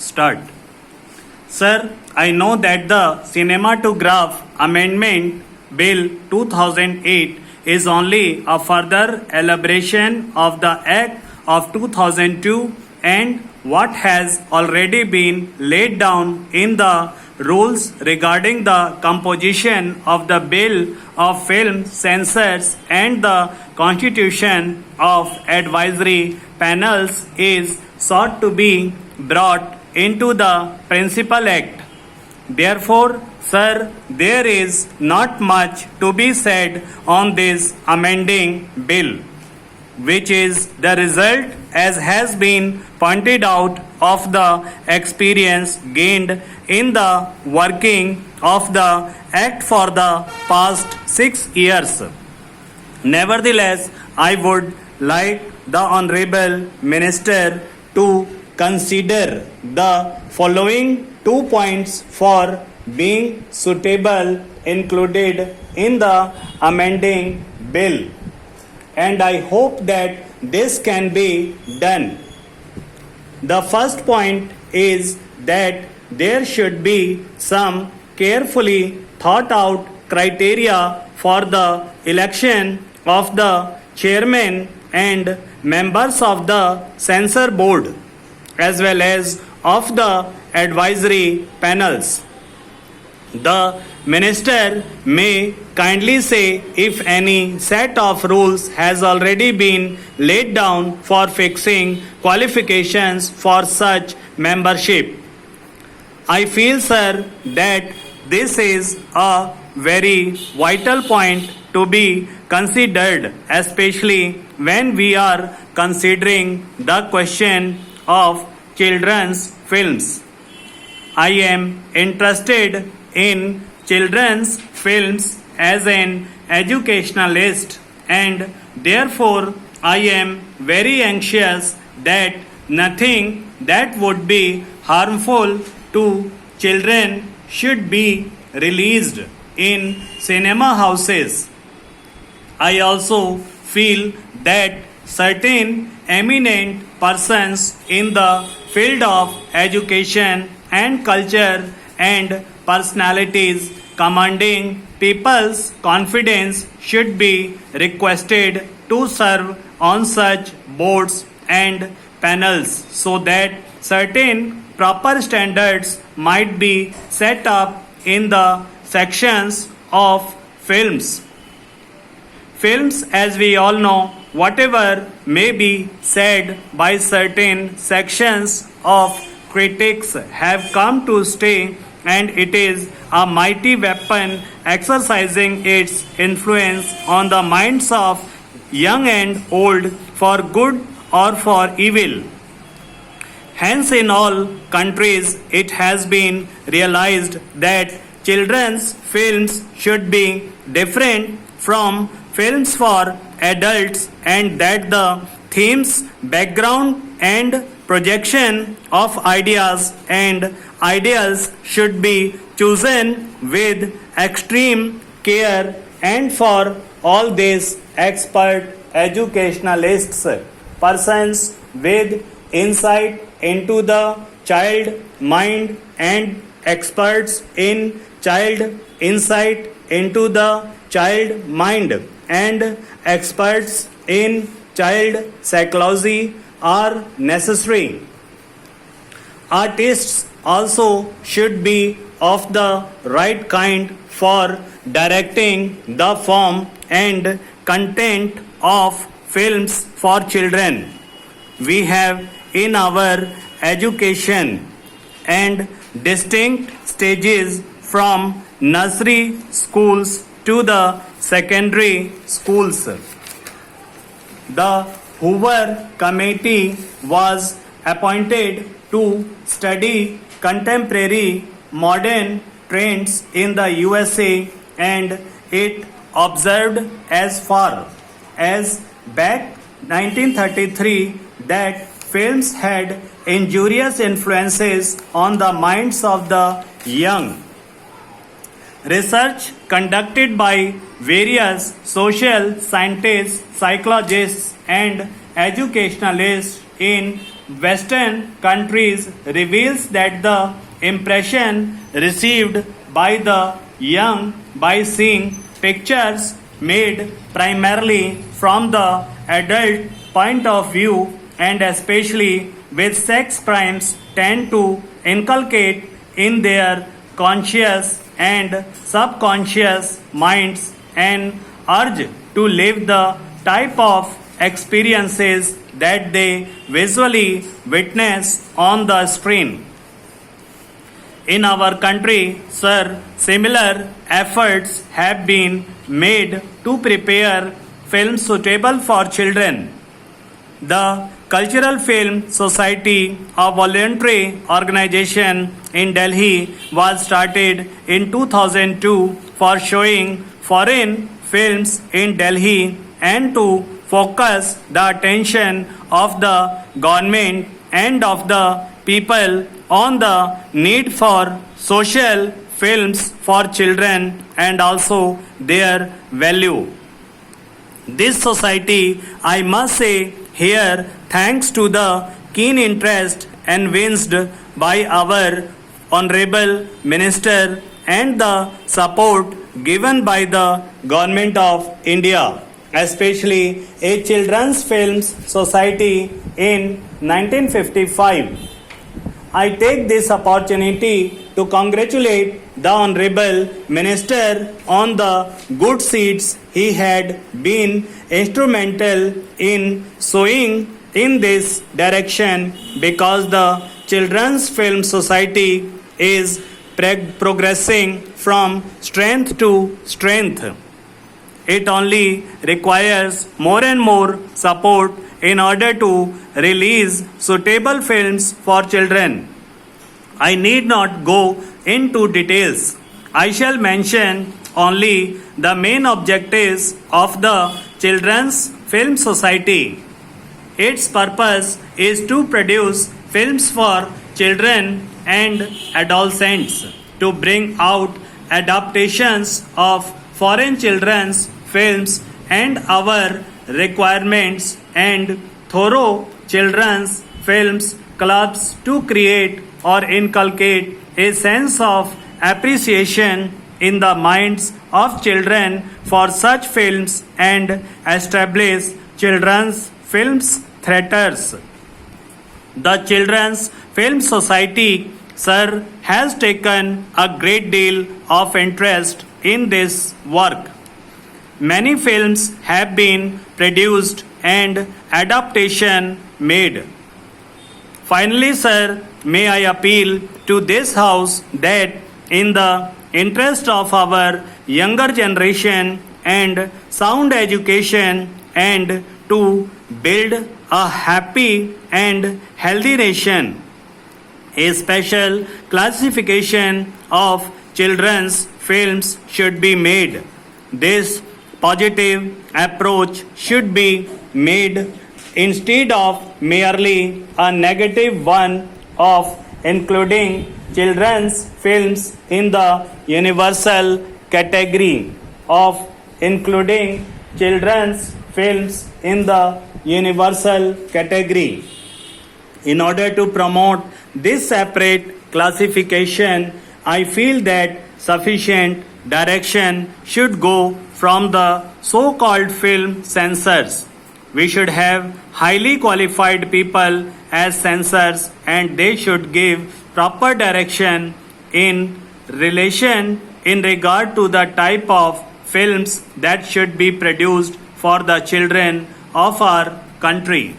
start. Sir, I know that the Cinematograph Amendment Bill 2008 is only a further elaboration of the Act of 2002 and what has already been laid down in the rules regarding the composition of the Bill of Film Censors and the constitution of advisory panels is sought to be brought into the Principal Act. Therefore, sir, there is not much to be said on this amending bill, which is the result, as has been pointed out, of the experience gained in the working of the Act for the past 6 years. Nevertheless, I would like the Honorable Minister to consider the following 2 points for being suitable included in the amending bill, and I hope that this can be done. The first point is that there should be some carefully thought out criteria for the election of the chairman and members of the censor board, as well as of the advisory panels. The minister may kindly say if any set of rules has already been laid down for fixing qualifications for such membership. I feel, sir, that this is a very vital point to be considered, especially when we are considering the question of children's films. I am interested in children's films as an educationalist, and therefore I am very anxious that nothing that would be harmful to children should be released in cinema houses. I also feel that certain eminent persons in the field of education and culture and personalities commanding people's confidence should be requested to serve on such boards and panels so that certain proper standards might be set up in the sections of films. Films, as we all know, whatever may be said by certain sections of critics, have come to stay, and it is a mighty weapon exercising its influence on the minds of young and old for good or for evil. Hence, in all countries, it has been realized that children's films should be different from films for adults, and that the themes, background, and projection of ideas and ideals should be chosen with extreme care, and for all these expert educationalists, persons with insight into the child mind and experts in child insight into the child mind and experts in child psychology are necessary. Artists also should be of the right kind for directing the form and content of films for children. We have in our education and distinct stages from nursery schools to the secondary schools. The Hoover Committee was appointed to study contemporary modern trends in the USA, and it observed as far as back 1933 that films had injurious influences on the minds of the young. Research conducted by various social scientists, psychologists, and educationalists in Western countries reveals that the impression received by the young by seeing pictures made primarily from the adult point of view and especially with sex crimes tend to inculcate in their conscious and subconscious minds an urge to live the type of experiences that they visually witness on the screen. In our country, sir, similar efforts have been made to prepare films suitable for children. The Cultural Film Society, a voluntary organization in Delhi, was started in 2002 for showing foreign films in Delhi and to focus the attention of the government and of the people on the need for social films for children and also their value. This society, I must say here, thanks to the keen interest evinced by our Honorable Minister and the support given by the Government of India, especially a Children's Films Society in 1955. I take this opportunity to congratulate the Honorable Minister on the good seeds he had been instrumental in sowing in this direction because the Children's Film Society is progressing from strength to strength. It only requires more and more support in order to release suitable films for children. I need not go into details. I shall mention only the main objectives of the Children's Film Society. Its purpose is to produce films for children and adolescents, to bring out adaptations of foreign children's films and our requirements and thorough children's films clubs to create or inculcate a sense of appreciation in the minds of children for such films and establish children's films theatres. The Children's Film Society, sir, has taken a great deal of interest in this work. Many films have been produced and adaptation made. Finally, sir, may I appeal to this House that in the interest of our younger generation and sound education and to build a happy and healthy nation, a special classification of children's films should be made. This positive approach should be made instead of merely a negative one of including children's films in the universal category of including children's films in the universal category. In order to promote this separate classification, I feel that sufficient direction should go from the so-called film censors. We should have highly qualified people as censors and they should give proper direction in regard to the type of films that should be produced for the children of our country.